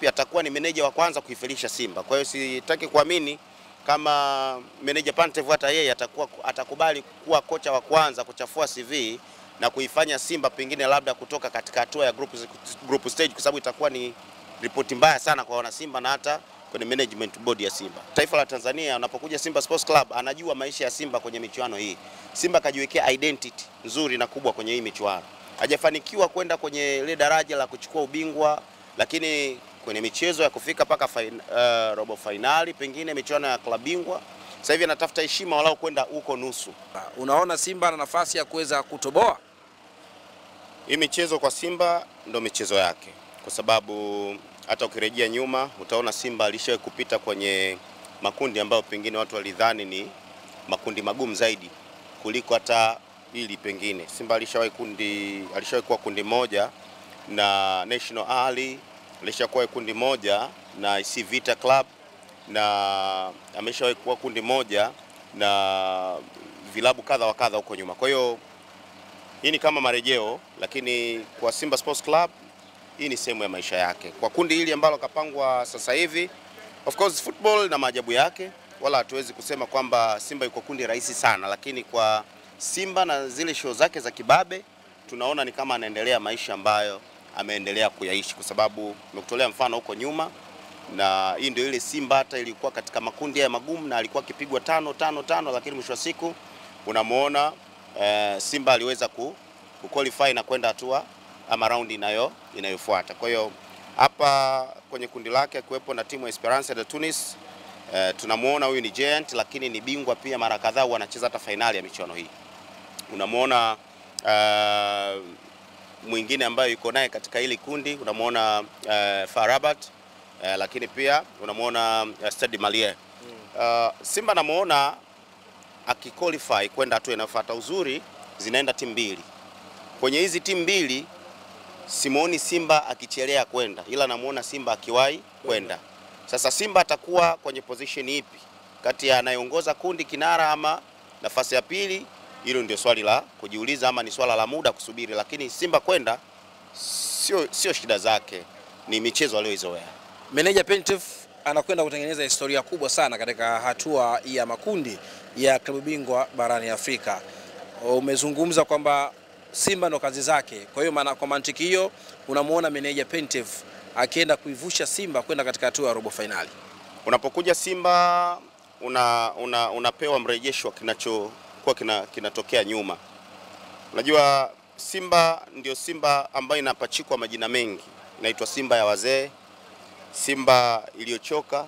ipi atakuwa ni meneja wa kwanza kuifelisha Simba. Kwa hiyo sitaki kuamini kama meneja Pantev hata yeye atakubali kuwa kocha wa kwanza kuchafua CV na kuifanya Simba pengine labda kutoka katika hatua ya group stage, kwa sababu itakuwa ni ripoti mbaya sana kwa wana Simba na hata kwenye management board ya Simba. Taifa la Tanzania unapokuja Simba Sports Club anajua maisha ya Simba kwenye michuano hii. Simba kajiwekea identity nzuri na kubwa kwenye hii michuano. Hajafanikiwa kwenda kwenye ile daraja la kuchukua ubingwa, lakini kwenye michezo ya kufika paka robo finali, pengine michuano ya klabu bingwa, sasa hivi anatafuta heshima walau kwenda huko nusu. Unaona Simba ana nafasi ya kuweza kutoboa? Hii michezo kwa Simba ndo michezo yake, kwa sababu hata ukirejea nyuma utaona Simba alishawahi kupita kwenye makundi ambayo pengine watu walidhani ni makundi magumu zaidi kuliko hata hili pengine. Simba alishawahi kuwa kundi moja na National Ali, alishakuwa kundi moja na IC Vita Club, na ameshawahi kuwa kundi moja na vilabu kadha wa kadha huko nyuma. Kwa hiyo hii ni kama marejeo, lakini kwa Simba Sports Club hii ni sehemu ya maisha yake. Kwa kundi hili ambalo kapangwa sasa hivi, of course football na maajabu yake, wala hatuwezi kusema kwamba Simba yuko kundi rahisi sana, lakini kwa Simba na zile show zake za kibabe tunaona ni kama anaendelea maisha ambayo ameendelea kuyaishi, kwa sababu nimekutolea mfano huko nyuma, na hii ndio ile Simba hata ilikuwa katika makundi ya magumu na alikuwa akipigwa 5-5-5, lakini mwisho wa siku unamuona Simba aliweza kuqualify na kwenda hatua ama round inayofuata. Kwa hiyo hapa kwenye kundi lake kuwepo na timu ya Esperance de Tunis, tunamuona huyu ni giant, lakini ni bingwa pia mara kadhaa, wanacheza hata finali ya michuano hii. Unamuona mwingine ambaye yuko naye katika hili kundi, unamuona FAR Rabat, lakini pia unamuona Stade Malien. Simba namuona akiqualify kwenda hatua inayofuata. Uzuri zinaenda timu mbili. Kwenye hizi timu mbili simuoni Simba akichelea kwenda, ila namuona Simba akiwahi kwenda. Sasa Simba atakuwa kwenye position ipi kati ya anayeongoza kundi kinara ama nafasi ya pili? Hilo ndio swali la kujiuliza, ama ni swala la muda kusubiri, lakini Simba kwenda sio shida zake, ni michezo aliyoizoea. Meneja Pantev anakwenda kutengeneza historia kubwa sana katika hatua ya makundi ya klabu bingwa barani Afrika. Umezungumza kwamba Simba ndo kazi zake. Kwa hiyo kwa mantiki hiyo unamuona meneja Pantev akienda kuivusha Simba kwenda katika hatua ya robo finali. Unapokuja Simba unapewa mrejesho kinachokuwa kinatokea nyuma. Unajua Simba ndio Simba ambayo inapachikwa majina mengi. Inaitwa Simba ya wazee, Simba iliyochoka.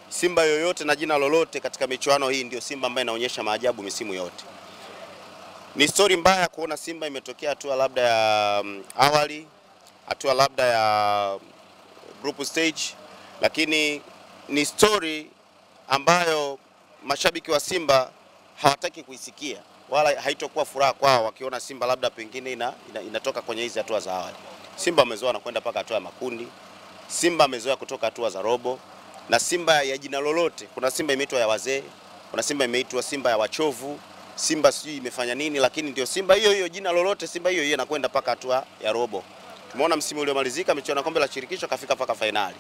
Simba yoyote na jina lolote katika michuano hii ndio Simba ambayo inaonyesha maajabu misimu yote. Ni story mbaya kuona Simba imetokea hatua labda ya awali, hatua labda ya group stage, lakini ni story ambayo mashabiki wa Simba hawataki kuisikia, wala haitokuwa furaha kwao wakiona Simba labda pengine inatoka kwenye hizi hatua za awali. Simba amezoea na kwenda paka hatua ya makundi. Simba amezoea kutoka hatua za robo, na Simba ya jina lolote, kuna Simba imeitwa ya wazee, kuna Simba imeitwa Simba ya wachovu, Simba sijui imefanya nini, lakini ndio Simba hiyo jina lolote, Simba hiyo inakwenda paka hatua ya robo. Tumeona msimu uliomalizika michuano kombe la shirikisho kafika paka finali.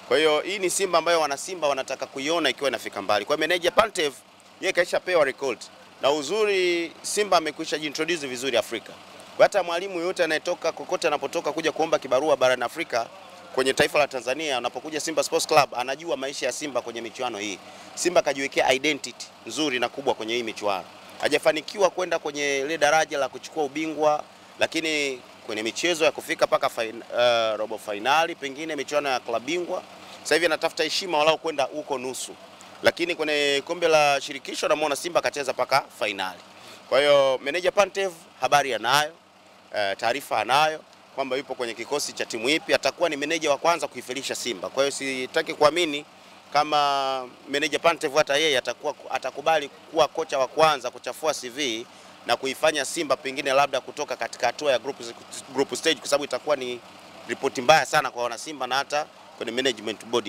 Kwa hiyo hii ni Simba ambayo wana Simba wanataka kuiona ikiwa inafika mbali. Kwa meneja Pantev yeye kaisha pewa record, na uzuri Simba amekwisha jintroduce vizuri Afrika. Kwa hata mwalimu yote anayetoka kokote anapotoka kuja kuomba kibarua barani Afrika kwenye taifa la Tanzania, anapokuja Simba Sports Club anajua maisha ya Simba kwenye michuano hii. Simba kajiwekea identity nzuri na kubwa kwenye hii michuano. Hajafanikiwa kwenda kwenye ile daraja la kuchukua ubingwa, lakini kwenye michezo ya kufika paka robo finali, pengine michuano ya klabu bingwa, sasa hivi anatafuta heshima walau kwenda huko nusu. Lakini kwenye kombe la shirikisho namuona Simba kacheza paka finali. Kwa hiyo meneja Pantev habari anayo, taarifa anayo kwamba yupo kwenye kikosi cha timu ipi, atakuwa ni meneja wa kwanza kuifelisha Simba. Kwa hiyo sitaki kuamini kama meneja Pantev hata yeye atakubali kuwa kocha wa kwanza kuchafua CV na kuifanya Simba pengine labda kutoka katika hatua ya group stage, kwa sababu itakuwa ni ripoti mbaya sana kwa wana Simba na hata kwenye management board.